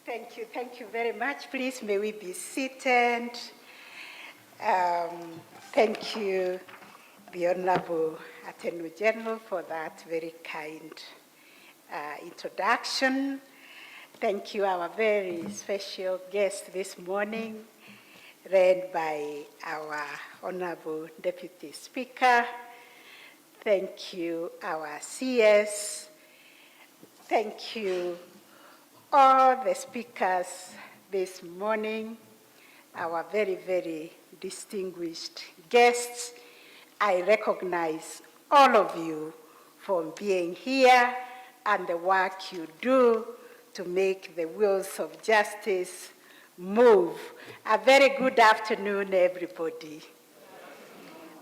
Thank you very much. Please, may we be seated. Thank you, the Honorable Attorney General, for that very kind introduction. Thank you, our very special guest this morning, read by our Honorable Deputy Speaker. Thank you, our CS. Thank you, all the speakers this morning, our very, very distinguished guests. I recognize all of you for being here and the work you do to make the wheels of justice move. A very good afternoon, everybody.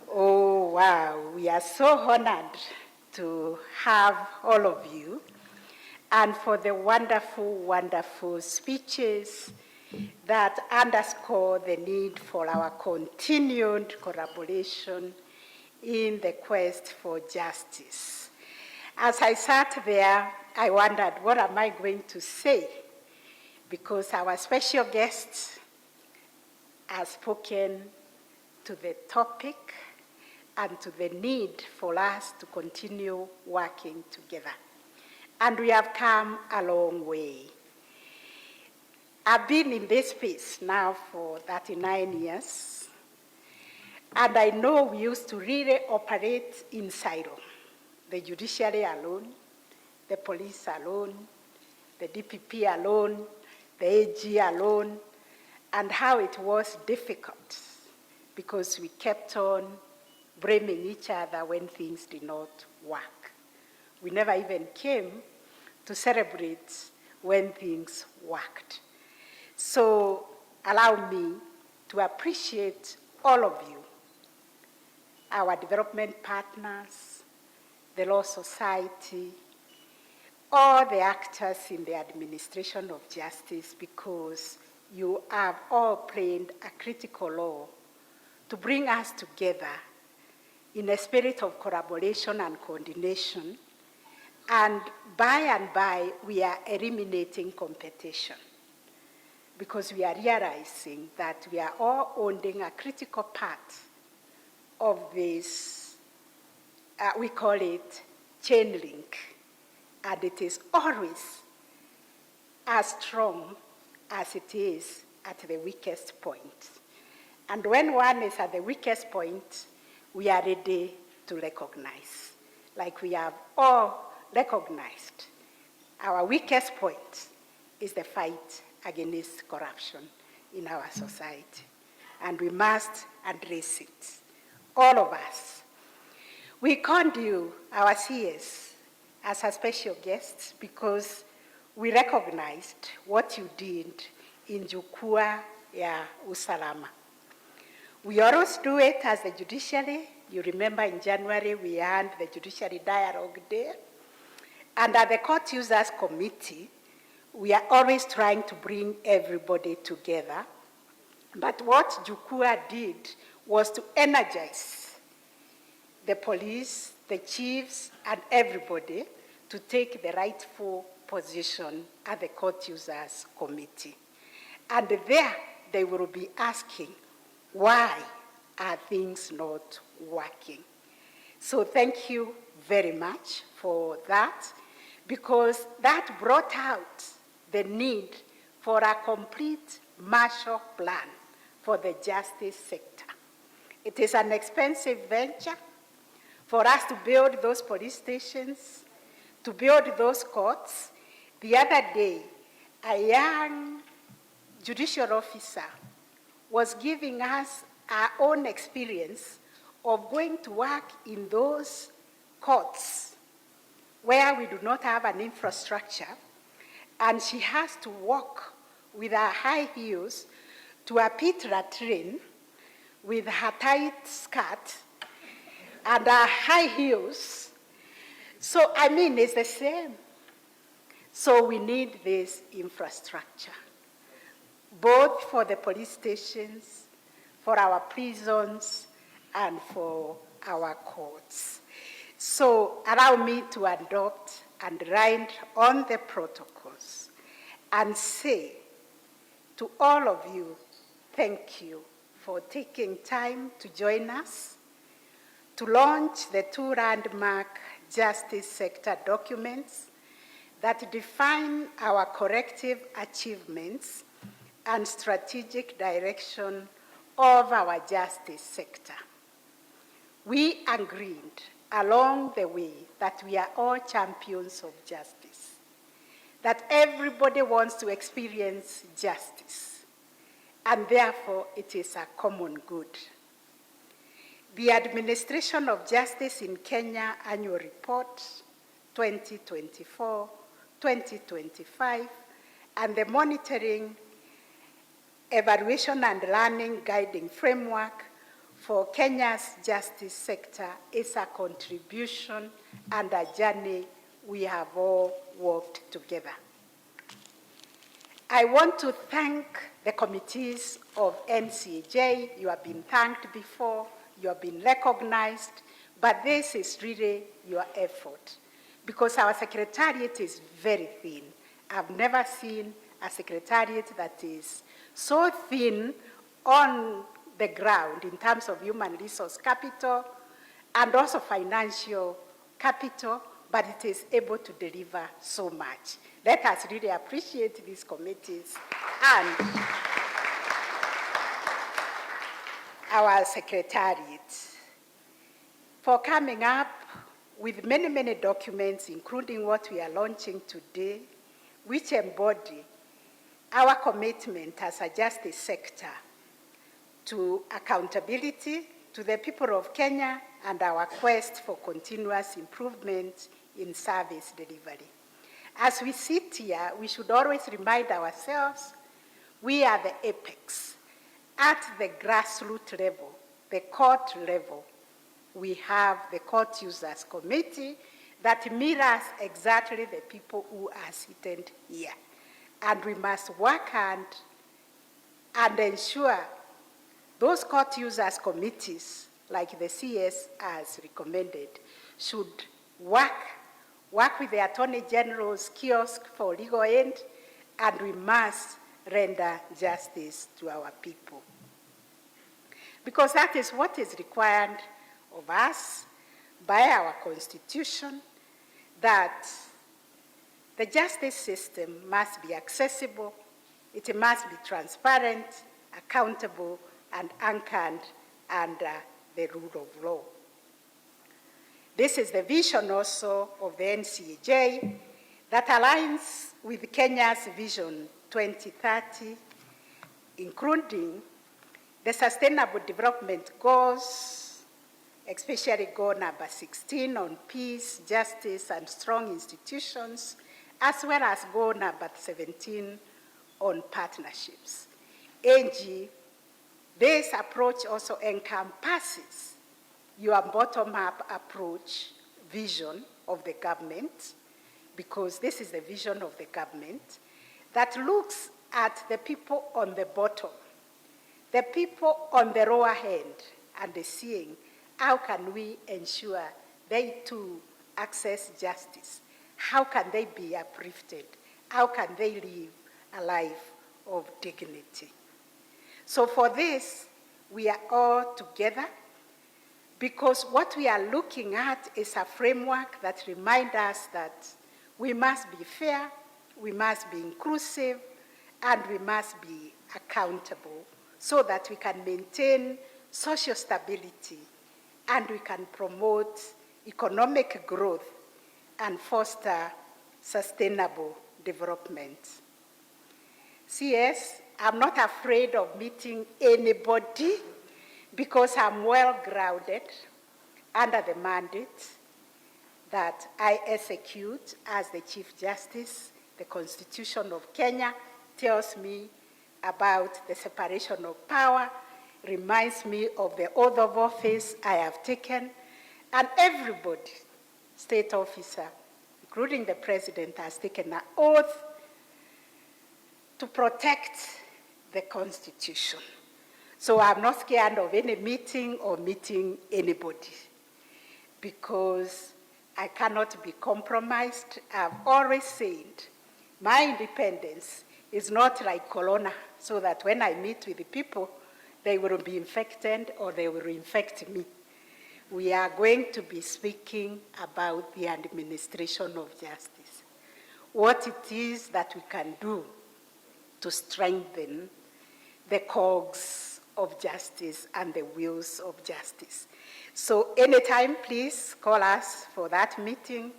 Oh, wow, we are so honored to have all of you and for the wonderful, wonderful speeches that underscore the need for our continued collaboration in the quest for justice. As I sat there, I wondered, what am I going to say? Because our special guest has spoken to the topic and to the need for us to continue working together. And we have come a long way. I've been in this space now for 39 years, and I know we used to really operate in silo. The judiciary alone, the police alone, the DPP alone, the AG alone, and how it was difficult because we kept on blaming each other when things did not work. We never even came to celebrate when things worked. So allow me to appreciate all of you, our development partners, the Law Society, all the actors in the administration of justice, because you have all played a critical role to bring us together in a spirit of collaboration and coordination. And by, we are eliminating competition because we are realizing that we are all owning a critical part of this, we call it chain link, and it is always as strong as it is at the weakest point. And when one is at the weakest point, we are ready to recognize, like we have all recognized. Our weakest point is the fight against corruption in our society, and we must address it, all of us. We called you, our CS, as a special guest because we recognized what you did in Jukwaa ya Usalama. We always do it as the judiciary. You remember in January we had the Judiciary Dialogue Day. And at the Court Users Committee, we are always trying to bring everybody together. But what Jukwaa did was to energize the police, the chiefs, and everybody to take the rightful position at the Court Users Committee. And there they will be asking, why are things not working? So thank you very much for that, because that brought out the need for a complete Marshall Plan for the justice sector. It is an expensive venture for us to build those police stations, to build those courts. The other day, a young judicial officer was giving us our own experience of going to work in those courts where we do not have an infrastructure, and she has to walk with her high heels to a pit latrine with her tight skirt and her high heels. So, I mean, it's the same. So we need this infrastructure, both for the police stations, for our prisons, and for our courts. So allow me to adopt and write on the protocols and say to all of you, thank you for taking time to join us to launch the two landmark justice sector documents that define our collective achievements and strategic direction of our justice sector. We agreed along the way that we are all champions of justice, that everybody wants to experience justice, and therefore it is a common good. The Administration of Justice in Kenya Annual Report 2024-2025 and the Monitoring, Evaluation and Learning Guiding Framework for Kenya's justice sector is a contribution and a journey we have all worked together. I want to thank the committees of NCAJ. You have been thanked before, you have been recognized, but this is really your effort because our secretariat is very thin. I've never seen a secretariat that is so thin on the ground in terms of human resource capital and also financial capital, but it is able to deliver so much. Let us really appreciate these committees and our secretariat for coming up with many, many documents, including what we are launching today, which embody our commitment as a justice sector to accountability to the people of Kenya and our quest for continuous improvement in service delivery. As we sit here, we should always remind ourselves we are the apex. At the grassroots level, the court level, we have the Court Users Committee that mirrors exactly the people who are seated here. And we must work hard and ensure those court users committees, like the CS has recommended, should work with the Attorney General's kiosk for legal aid, and we must render justice to our people. Because that is what is required of us by our Constitution, that the justice system must be accessible, it must be transparent, accountable, and anchored under the rule of law. This is the vision also of the NCAJ that aligns with Kenya's Vision 2030, including the Sustainable Development Goals, especially goal number 16 on peace, justice, and strong institutions, as well as goal number 17 on partnerships. AG, this approach also encompasses your bottom-up approach vision of the government, because this is the vision of the government, that looks at the people on the bottom, the people on the lower end, and seeing how can we ensure they too access justice? How can they be uplifted? How can they live a life of dignity? So for this, we are all together, because what we are looking at is a framework that reminds us that we must be fair, we must be inclusive, and we must be accountable so that we can maintain social stability and we can promote economic growth and foster sustainable development. CS, I'm not afraid of meeting anybody because I'm well grounded under the mandate that I execute as the Chief Justice. The Constitution of Kenya tells me about the separation of power, reminds me of the oath of office I have taken, and everybody, state officer, including the president, has taken an oath to protect the Constitution. So I'm not scared of any meeting or meeting anybody, because I cannot be compromised. I've always said my independence is not like corona, so that when I meet with the people, they will be infected or they will infect me. We are going to be speaking about the administration of justice, what it is that we can do to strengthen the cogs of justice and the wheels of justice. So anytime, please call us for that meeting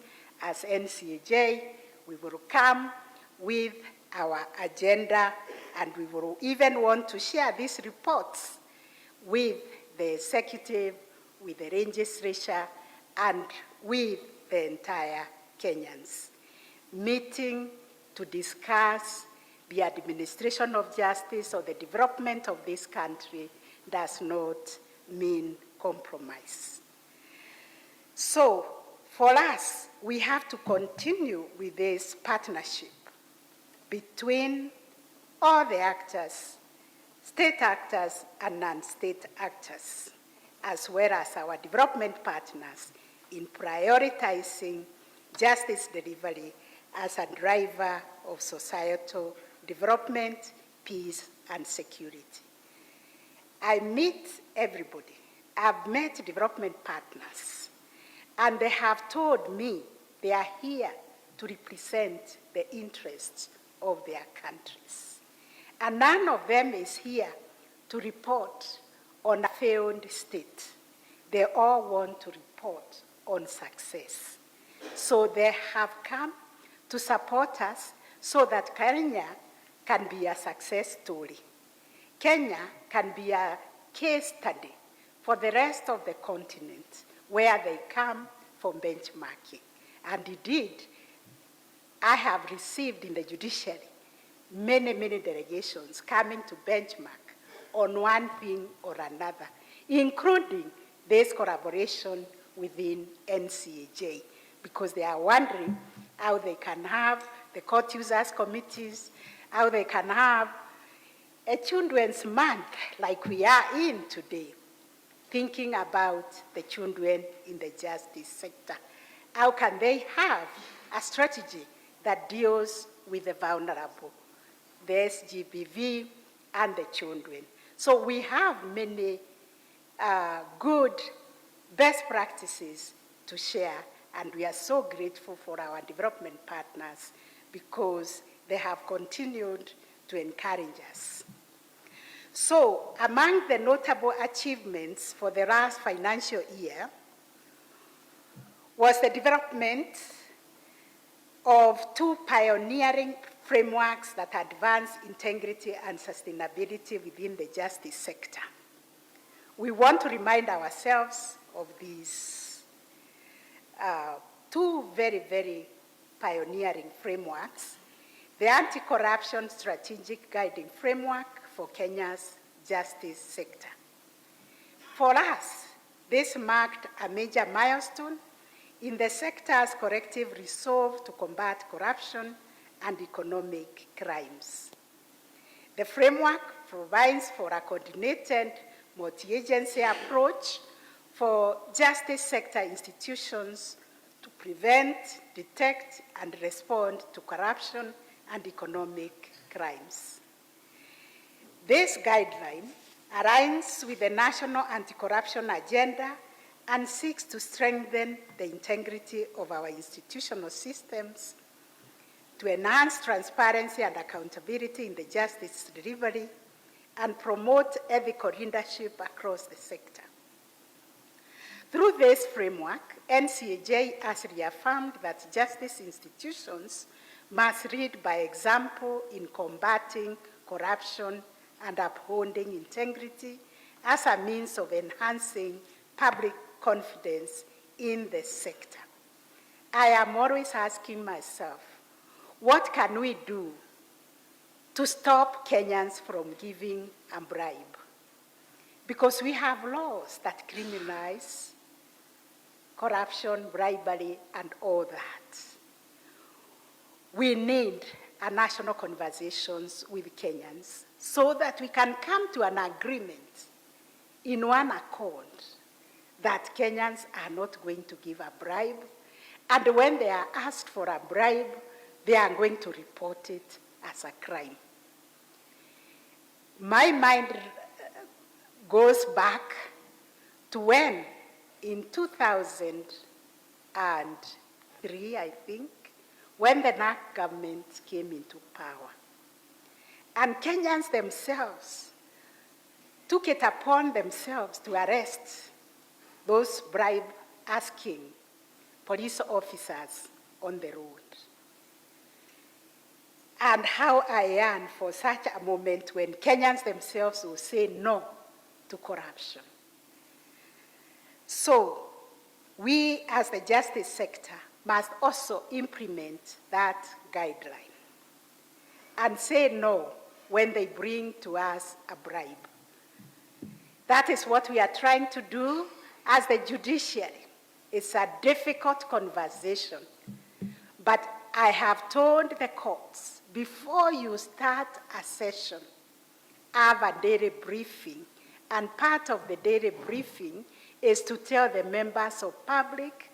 as NCAJ. We will come with our agenda, and we will even want to share these reports with the executive, with the legislature, and with the entire Kenyans. Meeting to discuss the administration of justice or the development of this country does not mean compromise. So for us, we have to continue with this partnership between all the actors, state actors and non-state actors, as well as our development partners in prioritizing justice delivery as a driver of societal development, peace, and security. I meet everybody. I've met development partners, and they have told me they are here to represent the interests of their countries. And none of them is here to report on a failed state. They all want to report on success. So they have come to support us so that Kenya can be a success story. Kenya can be a case study for the rest of the continent where they come for benchmarking. And indeed, I have received in the judiciary many delegations coming to benchmark on one thing or another, including this collaboration within NCAJ, because they are wondering how they can have the court users committees, how they can have a children's month like we are in today, thinking about the children in the justice sector. How can they have a strategy that deals with the vulnerable, the SGBV and the children? So we have many good best practices to share, and we are so grateful for our development partners because they have continued to encourage us. So among the notable achievements for the last financial year was the development of 2 pioneering frameworks that advance integrity and sustainability within the justice sector. We want to remind ourselves of these 2 very pioneering frameworks: the Anti-Corruption Strategic Guiding Framework for Kenya's justice sector. For us, this marked a major milestone in the sector's collective resolve to combat corruption and economic crimes. The framework provides for a coordinated multi-agency approach for justice sector institutions to prevent, detect, and respond to corruption and economic crimes. This guideline aligns with the National Anti-Corruption Agenda and seeks to strengthen the integrity of our institutional systems, to enhance transparency and accountability in the justice delivery, and promote ethical leadership across the sector. Through this framework, NCAJ has reaffirmed that justice institutions must lead by example in combating corruption and upholding integrity as a means of enhancing public confidence in the sector. I am always asking myself, what can we do to stop Kenyans from giving a bribe? Because we have laws that criminalize corruption, bribery, and all that. We need a national conversations with Kenyans so that we can come to an agreement in one accord that Kenyans are not going to give a bribe, And when they are asked for a bribe, they are going to report it as a crime. My mind goes back to when, in 2003, I think, when the NAC government came into power. And Kenyans themselves took it upon themselves to arrest those bribe-asking police officers on the road. And how I yearn for such a moment when Kenyans themselves will say no to corruption. So we, as the justice sector, must also implement that guideline and say no when they bring to us a bribe. That is what we are trying to do as the judiciary. It's a difficult conversation, but I have told the courts, before you start a session, have a daily briefing, and part of the daily briefing is to tell the members of public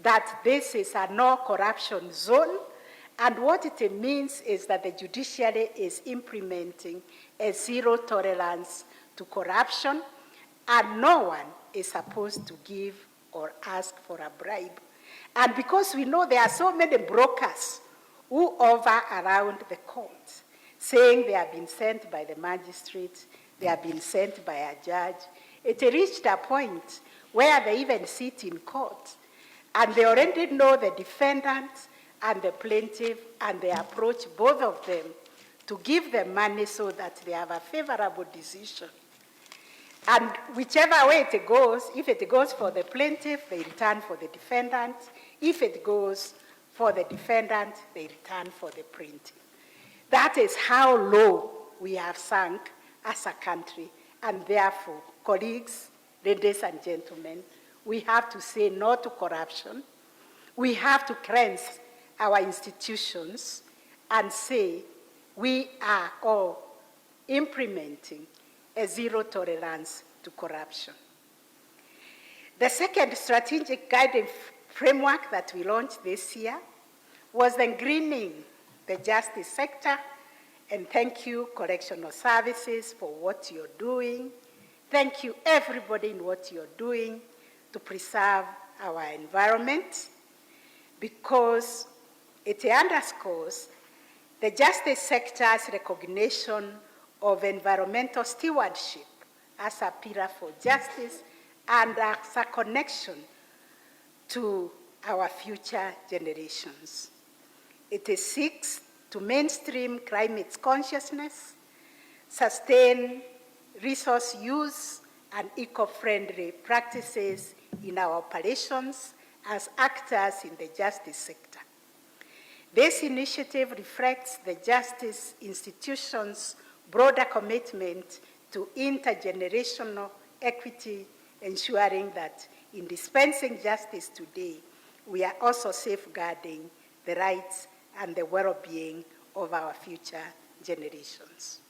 that this is a no corruption zone, and what it means is that the judiciary is implementing a zero tolerance to corruption, and no one is supposed to give or ask for a bribe. And because we know there are so many brokers who hover around the court, saying they have been sent by the magistrate, they have been sent by a judge, it reached a point where they even sit in court, and they already know the defendant and the plaintiff, and they approach both of them to give them money so that they have a favorable decision. And whichever way it goes, if it goes for the plaintiff, they return for the defendant. If it goes for the defendant, they return for the plaintiff. That is how low we have sunk as a country. And therefore, colleagues, ladies and gentlemen, we have to say no to corruption. We have to cleanse our institutions and say we are all implementing a zero tolerance to corruption. The second strategic guiding framework that we launched this year was then greening the justice sector, and thank you, Correctional Services, for what you're doing. Thank you, everybody, in what you're doing to preserve our environment, because it underscores the justice sector's recognition of environmental stewardship as a pillar for justice and as a connection to our future generations. It seeks to mainstream climate consciousness, sustain resource use and eco-friendly practices in our operations as actors in the justice sector. This initiative reflects the justice institution's broader commitment to intergenerational equity, ensuring that in dispensing justice today, we are also safeguarding the rights and the well-being of our future generations.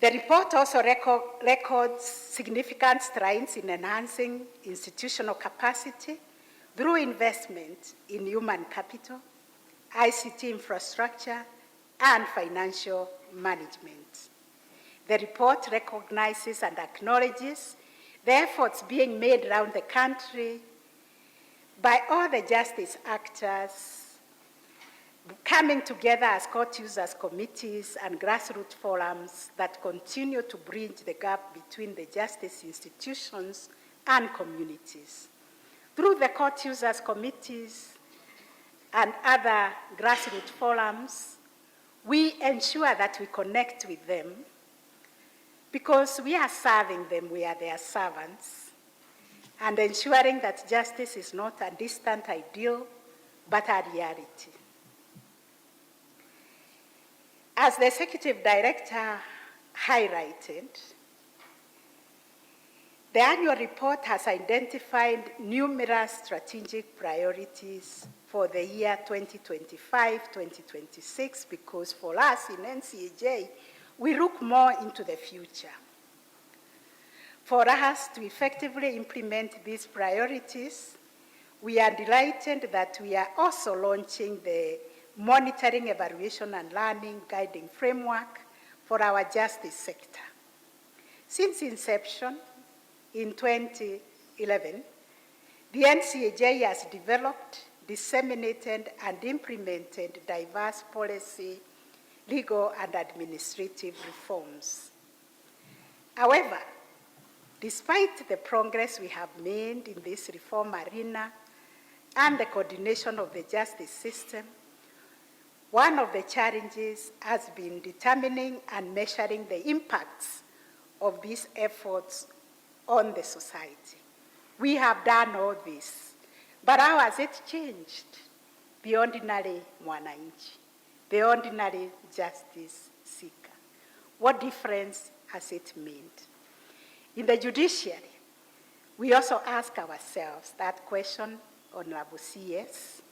The report also records significant strides in enhancing institutional capacity through investment in human capital, ICT infrastructure, and financial management. The report recognizes and acknowledges the efforts being made around the country by all the justice actors coming together as court users committees and grassroots forums that continue to bridge the gap between the justice institutions and communities. Through the court users committees and other grassroots forums, we ensure that we connect with them because we are serving them, we are their servants, and ensuring that justice is not a distant ideal, but a reality. As the Executive Director highlighted, the annual report has identified numerous strategic priorities for the year 2025-2026, because for us in NCAJ, we look more into the future. For us to effectively implement these priorities, we are delighted that we are also launching the Monitoring, Evaluation and Learning Guiding Framework for our justice sector. Since inception in 2011, the NCAJ has developed, disseminated, and implemented diverse policy, legal, and administrative reforms. However, despite the progress we have made in this reform arena and the coordination of the justice system, one of the challenges has been determining and measuring the impacts of these efforts on the society. We have done all this, but how has it changed the ordinary mwananchi, the ordinary justice seeker? What difference has it made? In the judiciary, we also ask ourselves that question, Honorable CS.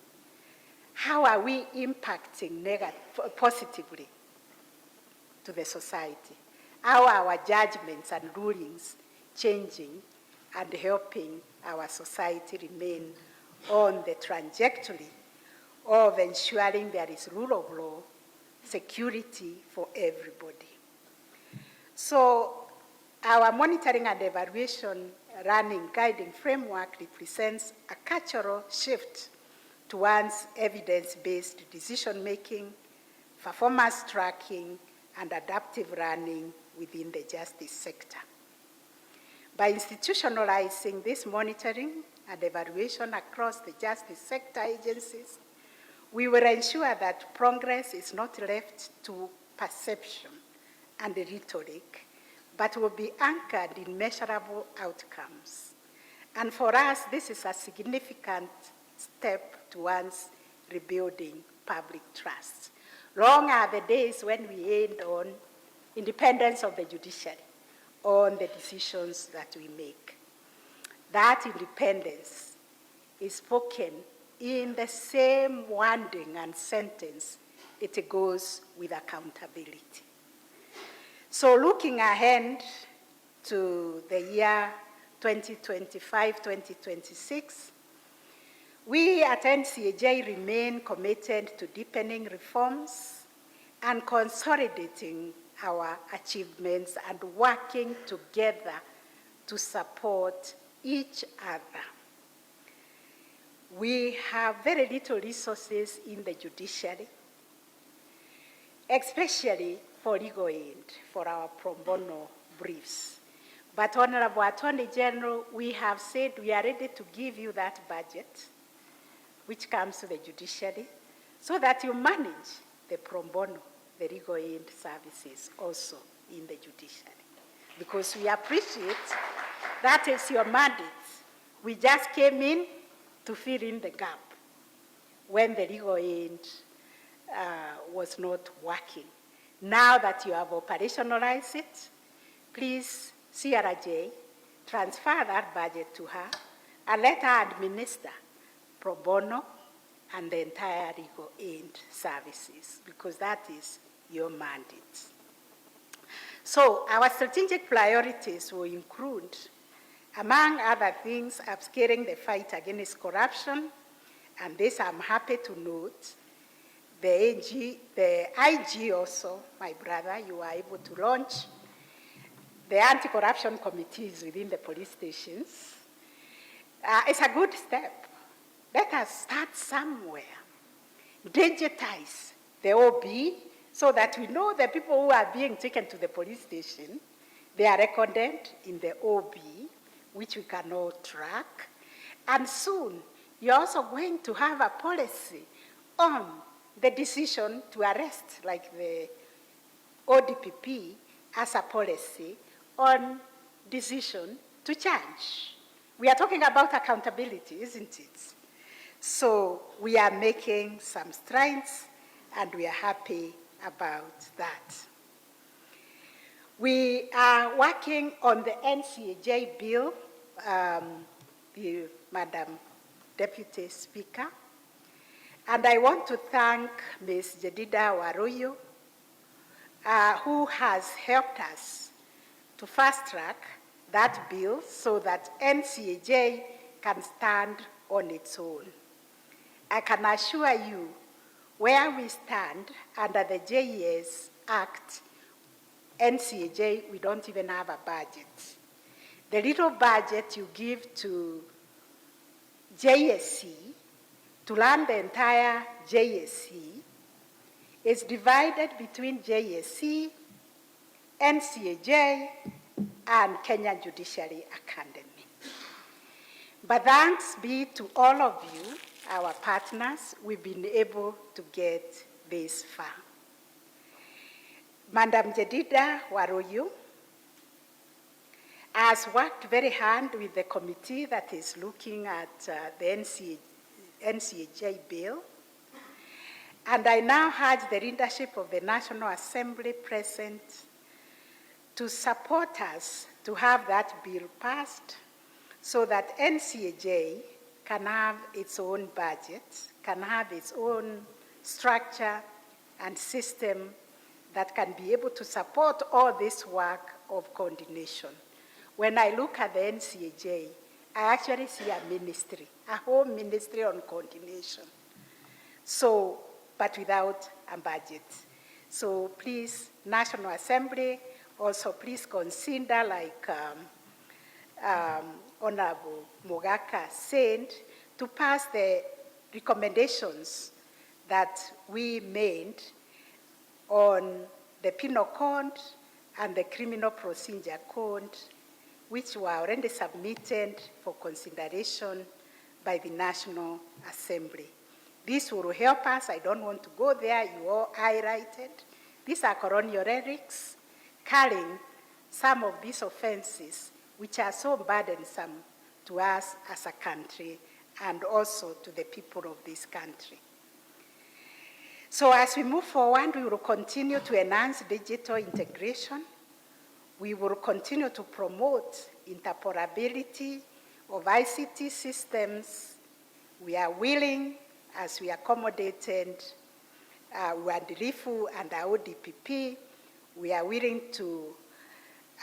How are we impacting positively to the society? How are our judgments and rulings changing and helping our society remain on the trajectory of ensuring there is rule of law, security for everybody? So our monitoring and evaluation running guiding framework represents a cultural shift towards evidence-based decision-making, performance tracking, and adaptive learning within the justice sector. By institutionalizing this monitoring and evaluation across the justice sector agencies, we will ensure that progress is not left to perception and rhetoric, but will be anchored in measurable outcomes. And for us, this is a significant step towards rebuilding public trust. Long are the days when we end on independence of the judiciary, on the decisions that we make. That independence is spoken in the same wording and sentence. It goes with accountability. So looking ahead to the year 2025-2026, we at NCAJ remain committed to deepening reforms and consolidating our achievements and working together to support each other. We have very little resources in the judiciary, especially for legal aid, for our pro bono briefs. But Honorable Attorney General, we have said we are ready to give you that budget which comes to the judiciary so that you manage the pro bono, the legal aid services also in the judiciary. Because we appreciate that is your mandate. We just came in to fill in the gap when the legal aid was not working. Now that you have operationalized it, please, CRJ, transfer that budget to her and let her administer pro bono and the entire legal aid services, because that is your mandate. So our strategic priorities will include, among other things, upscaling the fight against corruption, and this I'm happy to note. The IG also, my brother, you are able to launch the anti-corruption committees within the police stations. It's a good step. Let us start somewhere. Digitize the OB so that we know the people who are being taken to the police station, they are recorded in the OB, which we can all track. And soon, you're also going to have a policy on the decision to arrest, like the ODPP as a policy on decision to charge. We are talking about accountability, isn't it? So we are making some strides, and we are happy about that. We are working on the NCAJ bill, Madam Deputy Speaker, and I want to thank Ms. Jedida Waroyo, who has helped us to fast track that bill so that NCAJ can stand on its own. I can assure you, where we stand under the JES Act, NCAJ, we don't even have a budget. The little budget you give to JSC to run the entire JSC is divided between JSC, NCAJ, and Kenya Judiciary Academy. But thanks be to all of you, our partners, we've been able to get this far. Madam Jedida Waroyu has worked very hard with the committee that is looking at the NCAJ bill. And I now urge the leadership of the National Assembly present to support us to have that bill passed so that NCAJ can have its own budget, can have its own structure and system that can be able to support all this work of coordination. When I look at the NCAJ, I actually see a ministry, a whole ministry on coordination. So, but without a budget. So please, National Assembly, also please consider, like Honorable Mogaka said, to pass the recommendations that we made on the Penal Code and the Criminal Procedure Code, which were already submitted for consideration by the National Assembly. This will help us. I don't want to go there. You all highlighted. These are colonial relics carrying some of these offenses which are so burdensome to us as a country and also to the people of this country. So as we move forward, we will continue to enhance digital integration. We will continue to promote interoperability of ICT systems. We are willing, as we accommodated Wadirifu and our ODPP, we are willing to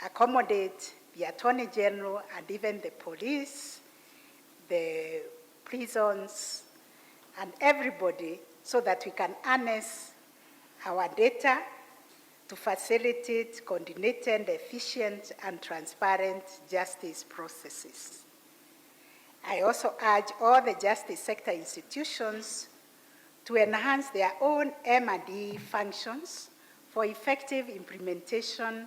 accommodate the Attorney General and even the police, the prisons, and everybody so that we can harness our data to facilitate coordinated, efficient, and transparent justice processes. I also urge all the justice sector institutions to enhance their own M&E functions for effective implementation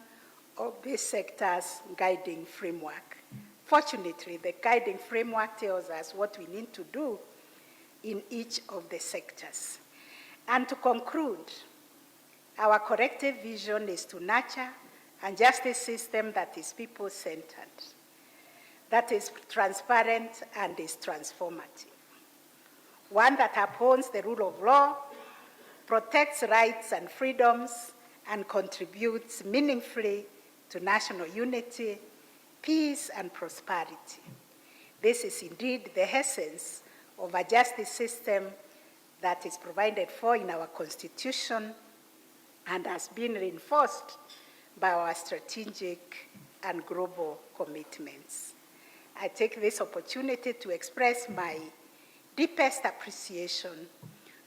of this sector's guiding framework. Fortunately, the guiding framework tells us what we need to do in each of the sectors. And to conclude, our collective vision is to nurture a justice system that is people-centered, that is transparent and is transformative. One that upholds the rule of law, protects rights and freedoms, and contributes meaningfully to national unity, peace, and prosperity. This is indeed the essence of a justice system that is provided for in our Constitution and has been reinforced by our strategic and global commitments. I take this opportunity to express my deepest appreciation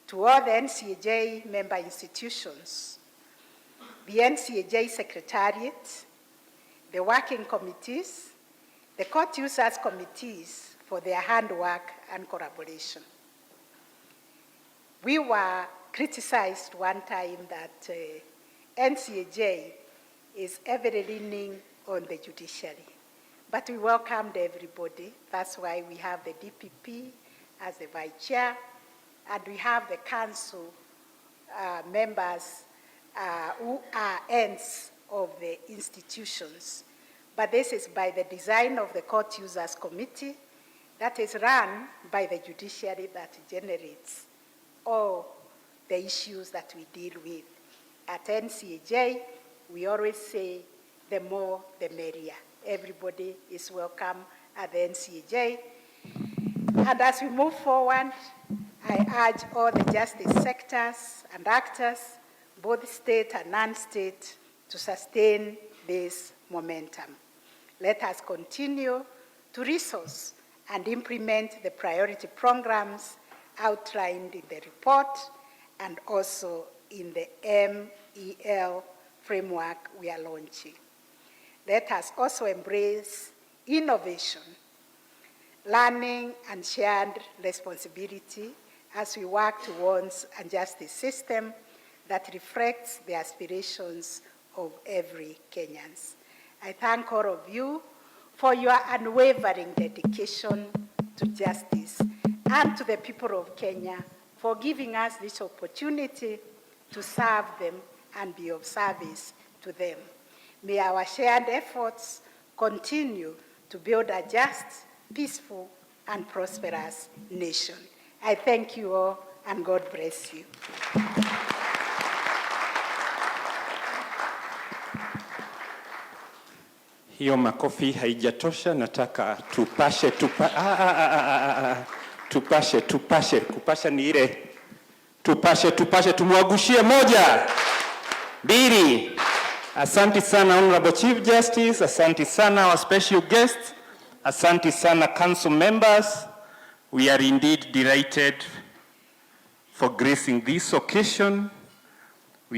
to all the NCAJ member institutions, the NCAJ Secretariat, the working committees, the court users committees for their handwork and collaboration. We were criticized one time that NCAJ is heavily leaning on the judiciary, but we welcomed everybody. That's why we have the DPP as the vice chair, and we have the council members who are ends of the institutions. But this is by the design of the Court Users Committee that is run by the judiciary that generates all the issues that we deal with. At NCAJ, we always say the more the merrier. Everybody is welcome at the NCAJ. And as we move forward, I urge all the justice sectors and actors, both state and non-state, to sustain this momentum. Let us continue to resource and implement the priority programs outlined in the report and also in the MEL framework we are launching. Let us also embrace innovation, learning, and shared responsibility as we work towards a justice system that reflects the aspirations of every Kenyan. I thank all of you for your unwavering dedication to justice, and to the people of Kenya for giving us this opportunity to serve them and be of service to them. May our shared efforts continue to build a just, peaceful, and prosperous nation. I thank you all, and God bless you. Hiyo makofi haijatosha, nataka tupashe. Kupasha ni ile tupashe, tumwagushie moja, mbili. Asante sana Honorable Chief Justice, asante sana our special guests, asante sana council members. We are indeed delighted for gracing this occasion.